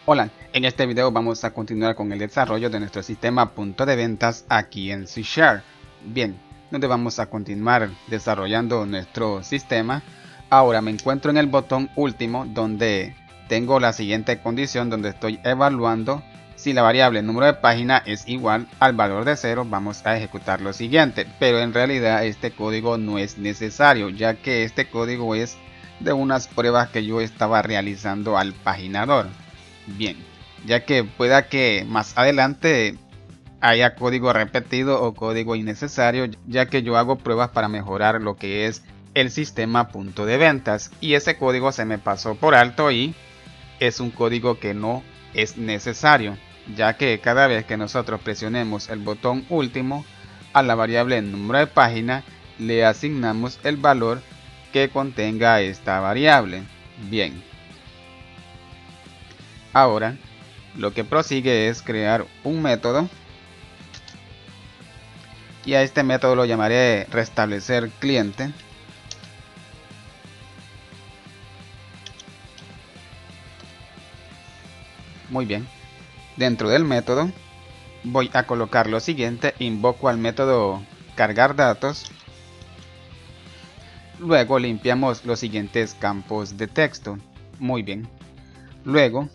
Hola, en este video vamos a continuar con el desarrollo de nuestro sistema punto de ventas aquí en C#. Bien, donde vamos a continuar desarrollando nuestro sistema. Ahora me encuentro en el botón último donde tengo la siguiente condición donde estoy evaluando si la variable número de página es igual al valor de 0. Vamos a ejecutar lo siguiente, pero en realidad este código no es necesario, ya que este código es de unas pruebas que yo estaba realizando al paginador. Bien, ya que pueda que más adelante haya código repetido o código innecesario, ya que yo hago pruebas para mejorar lo que es el sistema punto de ventas, y ese código se me pasó por alto y es un código que no es necesario, ya que cada vez que nosotros presionemos el botón último a la variable número de página le asignamos el valor que contenga esta variable. Bien, ahora lo que prosigue es crear un método, y a este método lo llamaré restablecer cliente. Muy bien, dentro del método voy a colocar lo siguiente: invoco al método cargar datos, luego limpiamos los siguientes campos de texto. Muy bien, luego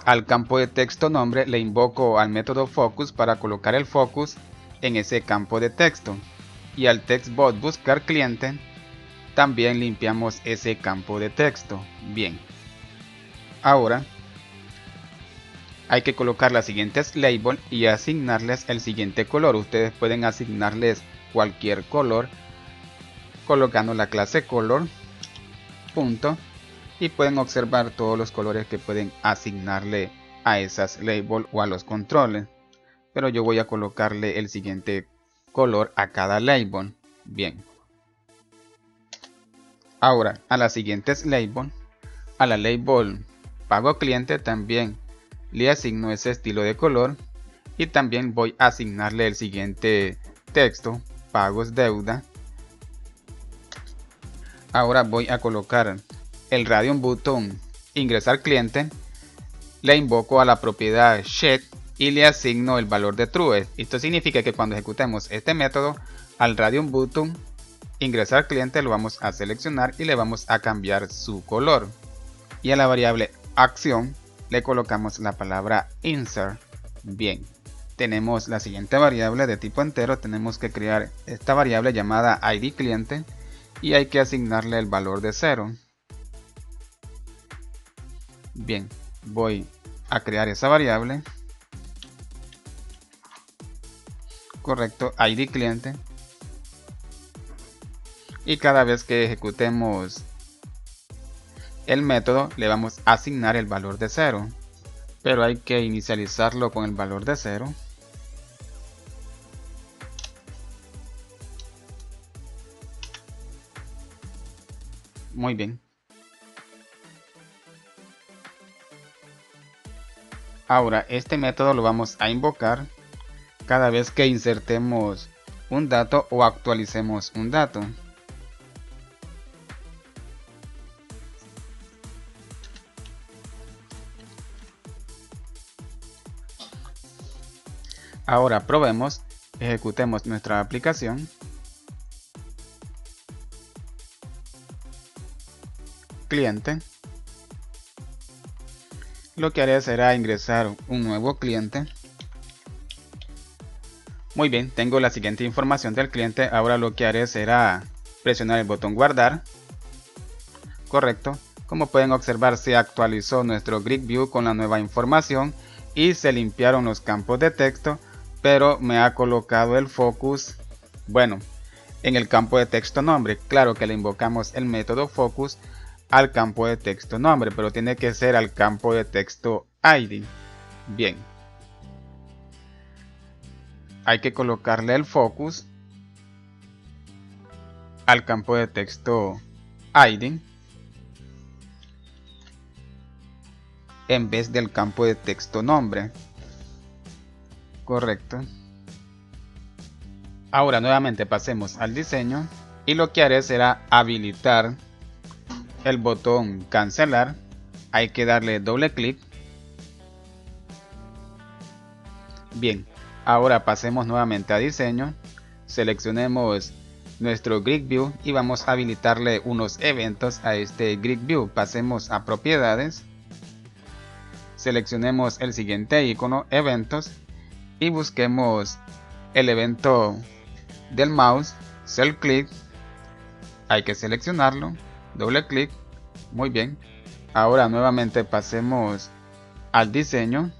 al campo de texto nombre le invoco al método focus para colocar el focus en ese campo de texto, y al textbot buscar cliente también limpiamos ese campo de texto. Bien, ahora hay que colocar las siguientes labels y asignarles el siguiente color. Ustedes pueden asignarles cualquier color colocando la clase color punto, y pueden observar todos los colores que pueden asignarle a esas labels o a los controles, pero yo voy a colocarle el siguiente color a cada label. Bien, ahora a las siguientes labels, a la label pago cliente también le asigno ese estilo de color, y también voy a asignarle el siguiente texto: pagos deuda. Ahora voy a colocar el radium button ingresar cliente, le invoco a la propiedad check y le asigno el valor de true. Esto significa que cuando ejecutemos este método, al radium button ingresar cliente lo vamos a seleccionar y le vamos a cambiar su color, y a la variable acción le colocamos la palabra insert. Bien, tenemos la siguiente variable de tipo entero. Tenemos que crear esta variable llamada id cliente y hay que asignarle el valor de 0. Bien, voy a crear esa variable, correcto, id cliente, y cada vez que ejecutemos el método le vamos a asignar el valor de 0, pero hay que inicializarlo con el valor de 0. Muy bien, ahora este método lo vamos a invocar cada vez que insertemos un dato o actualicemos un dato. Ahora probemos, ejecutemos nuestra aplicación, cliente. Lo que haré será ingresar un nuevo cliente. Muy bien, tengo la siguiente información del cliente. Ahora lo que haré será presionar el botón guardar. Correcto. Como pueden observar, se actualizó nuestro Grid View con la nueva información y se limpiaron los campos de texto, pero me ha colocado el focus, bueno, en el campo de texto nombre. Claro que le invocamos el método focus al campo de texto nombre, pero tiene que ser al campo de texto id. Bien, hay que colocarle el focus al campo de texto id en vez del campo de texto nombre. Correcto. Ahora nuevamente pasemos al diseño, y lo que haré será habilitar el botón cancelar. Hay que darle doble clic Bien, ahora pasemos nuevamente a diseño, seleccionemos nuestro Grid View y vamos a habilitarle unos eventos a este Grid View. Pasemos a propiedades, seleccionemos el siguiente icono, eventos, y busquemos el evento del mouse, Cell Click. Hay que seleccionarlo, doble clic, muy bien. Ahora nuevamente pasemos al diseño,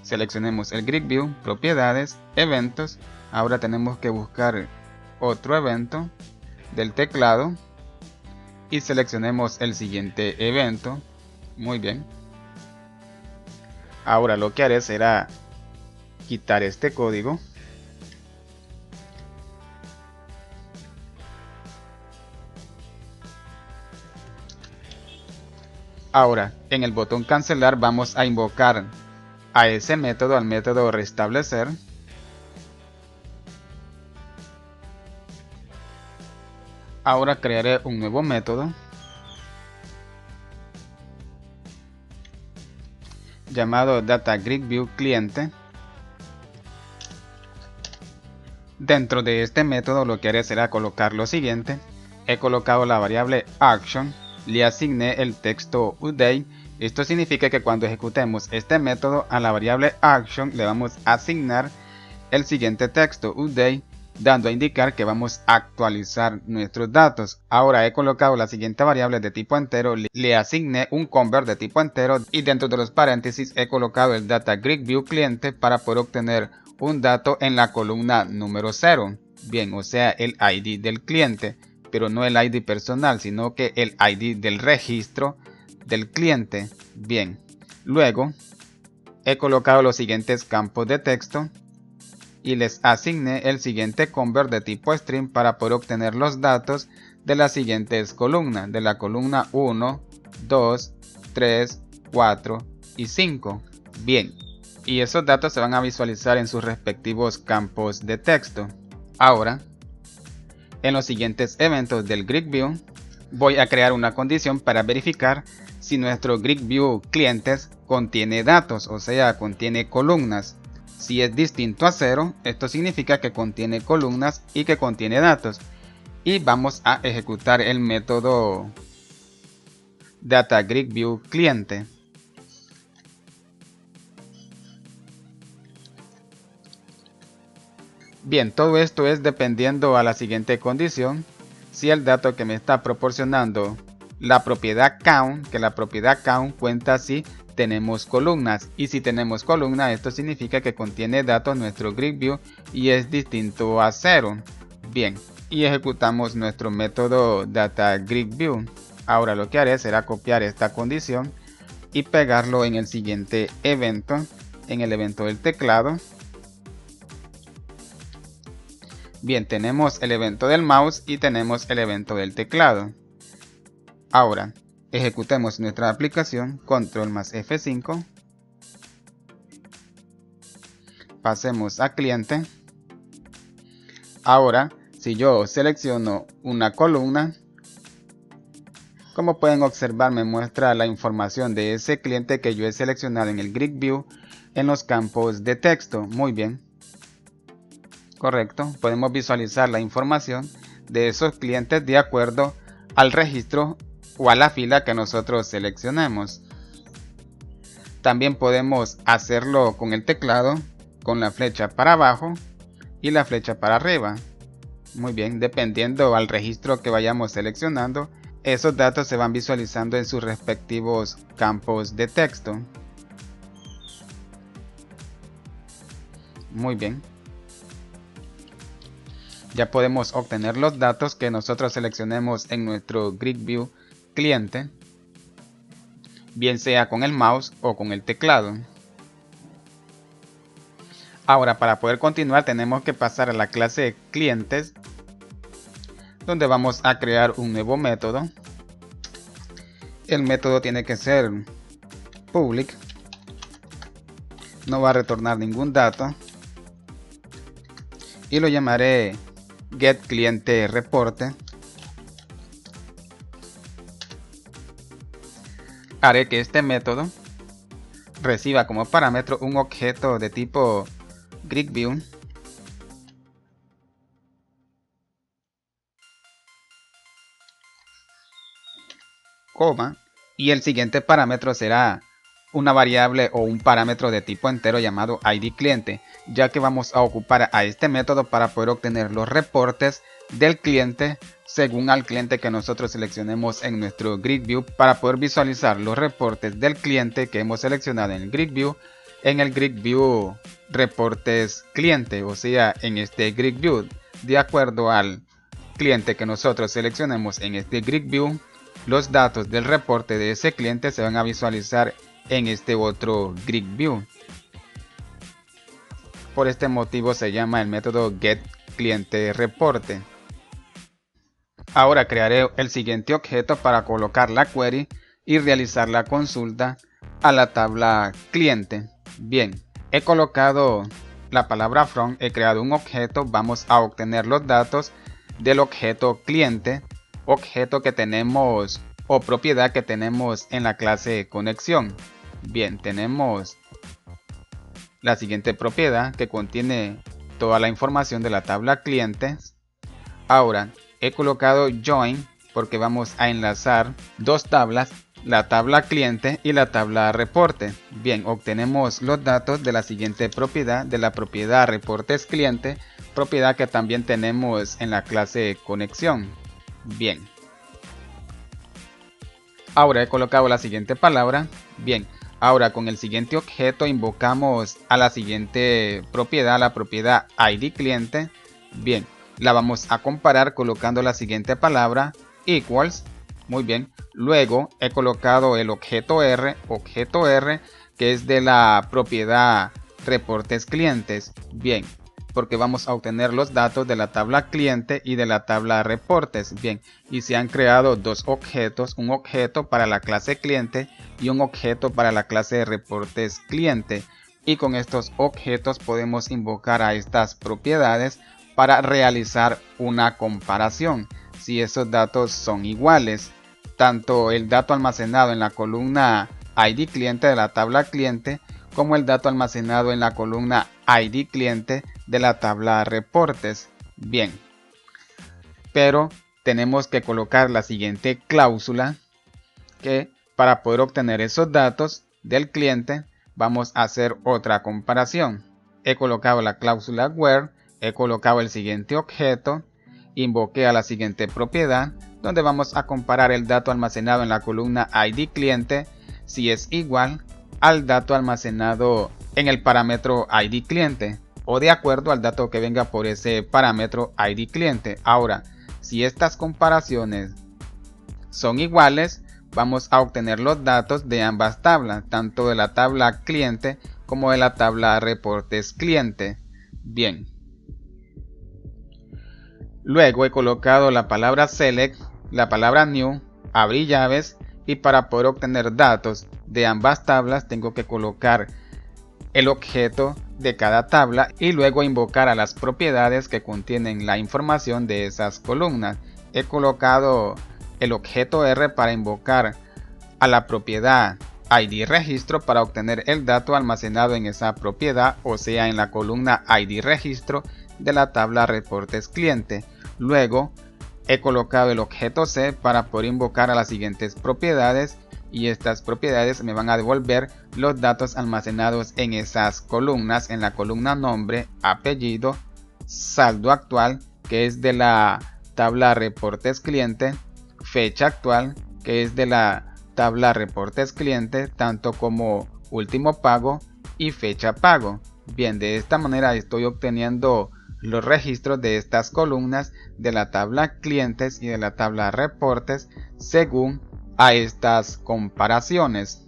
seleccionemos el Grid View, propiedades, eventos. Ahora tenemos que buscar otro evento del teclado y seleccionemos el siguiente evento, muy bien. Ahora lo que haré será quitar este código. Ahora, en el botón cancelar vamos a invocar a ese método, al método restablecer. Ahora crearé un nuevo método llamado DataGridViewCliente. Dentro de este método lo que haré será colocar lo siguiente. He colocado la variable action, le asigné el texto UDay. Esto significa que cuando ejecutemos este método, a la variable action le vamos a asignar el siguiente texto UDay, dando a indicar que vamos a actualizar nuestros datos. Ahora he colocado la siguiente variable de tipo entero, le asigné un convert de tipo entero y dentro de los paréntesis he colocado el DataGridViewCliente para poder obtener un dato en la columna número 0. Bien, o sea, el ID del cliente, pero no el ID personal, sino que el ID del registro del cliente. Bien, luego he colocado los siguientes campos de texto y les asigné el siguiente convert de tipo string para poder obtener los datos de las siguientes columnas, de la columna 1, 2, 3, 4 y 5. Bien, y esos datos se van a visualizar en sus respectivos campos de texto. Ahora, en los siguientes eventos del Grid View, voy a crear una condición para verificar si nuestro Grid View clientes contiene datos, o sea, contiene columnas. Si es distinto a 0, esto significa que contiene columnas y que contiene datos. Y vamos a ejecutar el método DataGridViewCliente. Bien, todo esto es dependiendo a la siguiente condición. Si el dato que me está proporcionando la propiedad count, que la propiedad count cuenta si tenemos columnas, y si tenemos columnas, esto significa que contiene datos nuestro Grid View y es distinto a 0. Bien, y ejecutamos nuestro método DataGridView. Ahora lo que haré será copiar esta condición y pegarlo en el siguiente evento, en el evento del teclado. Bien, tenemos el evento del mouse y tenemos el evento del teclado. Ahora, ejecutemos nuestra aplicación, control más F5. Pasemos a cliente. Ahora, si yo selecciono una columna, como pueden observar, me muestra la información de ese cliente que yo he seleccionado en el Grid View en los campos de texto. Muy bien. Correcto, podemos visualizar la información de esos clientes de acuerdo al registro o a la fila que nosotros seleccionemos. También podemos hacerlo con el teclado, con la flecha para abajo y la flecha para arriba. Muy bien, dependiendo al registro que vayamos seleccionando, esos datos se van visualizando en sus respectivos campos de texto. Muy bien. Ya podemos obtener los datos que nosotros seleccionemos en nuestro Grid View cliente, bien sea con el mouse o con el teclado. Ahora, para poder continuar tenemos que pasar a la clase clientes, donde vamos a crear un nuevo método. El método tiene que ser public, no va a retornar ningún dato y lo llamaré getClienteReporte. Haré que este método reciba como parámetro un objeto de tipo GridView, coma, y el siguiente parámetro será una variable o un parámetro de tipo entero llamado ID cliente, ya que vamos a ocupar a este método para poder obtener los reportes del cliente según al cliente que nosotros seleccionemos en nuestro GridView, para poder visualizar los reportes del cliente que hemos seleccionado en el GridView reportes cliente, o sea, en este GridView, de acuerdo al cliente que nosotros seleccionemos en este GridView, los datos del reporte de ese cliente se van a visualizar en este otro GridView. Por este motivo se llama el método getClienteReporte. Ahora crearé el siguiente objeto para colocar la query y realizar la consulta a la tabla cliente. Bien, he colocado la palabra from, he creado un objeto, vamos a obtener los datos del objeto cliente, objeto que tenemos o propiedad que tenemos en la clase conexión. Bien, tenemos la siguiente propiedad que contiene toda la información de la tabla clientes. Ahora he colocado join porque vamos a enlazar dos tablas, la tabla cliente y la tabla reporte. Bien, obtenemos los datos de la siguiente propiedad, de la propiedad reportes cliente, propiedad que también tenemos en la clase conexión. Bien, ahora he colocado la siguiente palabra. Bien, ahora con el siguiente objeto invocamos a la siguiente propiedad, la propiedad ID cliente. Bien, la vamos a comparar colocando la siguiente palabra equals. Muy bien, luego he colocado el objeto R que es de la propiedad reportes clientes. Bien, porque vamos a obtener los datos de la tabla cliente y de la tabla reportes. Bien, y se han creado dos objetos, un objeto para la clase cliente y un objeto para la clase de reportes cliente. Y con estos objetos podemos invocar a estas propiedades para realizar una comparación. Si esos datos son iguales, tanto el dato almacenado en la columna ID cliente de la tabla cliente como el dato almacenado en la columna ID cliente de la tabla reportes. Bien, pero tenemos que colocar la siguiente cláusula, que para poder obtener esos datos del cliente vamos a hacer otra comparación. He colocado la cláusula where, he colocado el siguiente objeto, invoqué a la siguiente propiedad donde vamos a comparar el dato almacenado en la columna ID cliente si es igual al dato almacenado en el parámetro ID cliente o de acuerdo al dato que venga por ese parámetro ID cliente. Ahora, si estas comparaciones son iguales, vamos a obtener los datos de ambas tablas, tanto de la tabla cliente como de la tabla reportes cliente. Bien. Luego he colocado la palabra select, la palabra new, abrir llaves, y para poder obtener datos de ambas tablas tengo que colocar el objeto de cada tabla y luego invocar a las propiedades que contienen la información de esas columnas. He colocado el objeto R para invocar a la propiedad ID registro para obtener el dato almacenado en esa propiedad, o sea en la columna ID registro de la tabla reportes cliente. Luego he colocado el objeto C para poder invocar a las siguientes propiedades y estas propiedades me van a devolver los datos almacenados en esas columnas, en la columna nombre, apellido, saldo actual, que es de la tabla reportes cliente, fecha actual, que es de la tabla reportes cliente, tanto como último pago y fecha pago. Bien, de esta manera estoy obteniendo los registros de estas columnas de la tabla clientes y de la tabla reportes según a estas comparaciones,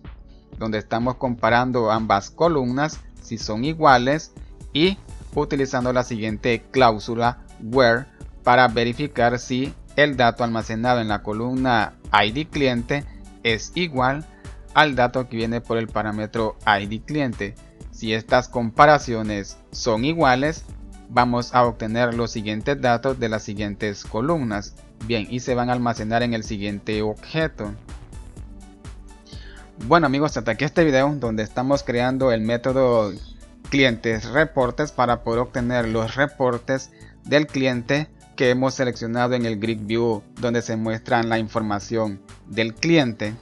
donde estamos comparando ambas columnas si son iguales y utilizando la siguiente cláusula where para verificar si el dato almacenado en la columna ID cliente es igual al dato que viene por el parámetro ID cliente. Si estas comparaciones son iguales, vamos a obtener los siguientes datos de las siguientes columnas. Bien, y se van a almacenar en el siguiente objeto. Bueno amigos, hasta aquí este video donde estamos creando el método clientes reportes para poder obtener los reportes del cliente que hemos seleccionado en el Grid View, donde se muestra la información del cliente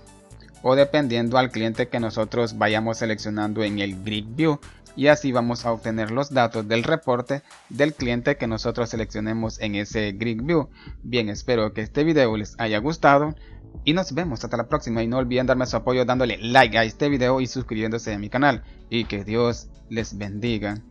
o dependiendo al cliente que nosotros vayamos seleccionando en el Grid View, y así vamos a obtener los datos del reporte del cliente que nosotros seleccionemos en ese Grid View. Bien, espero que este video les haya gustado y nos vemos hasta la próxima, y no olviden darme su apoyo dándole like a este video y suscribiéndose a mi canal, y que Dios les bendiga.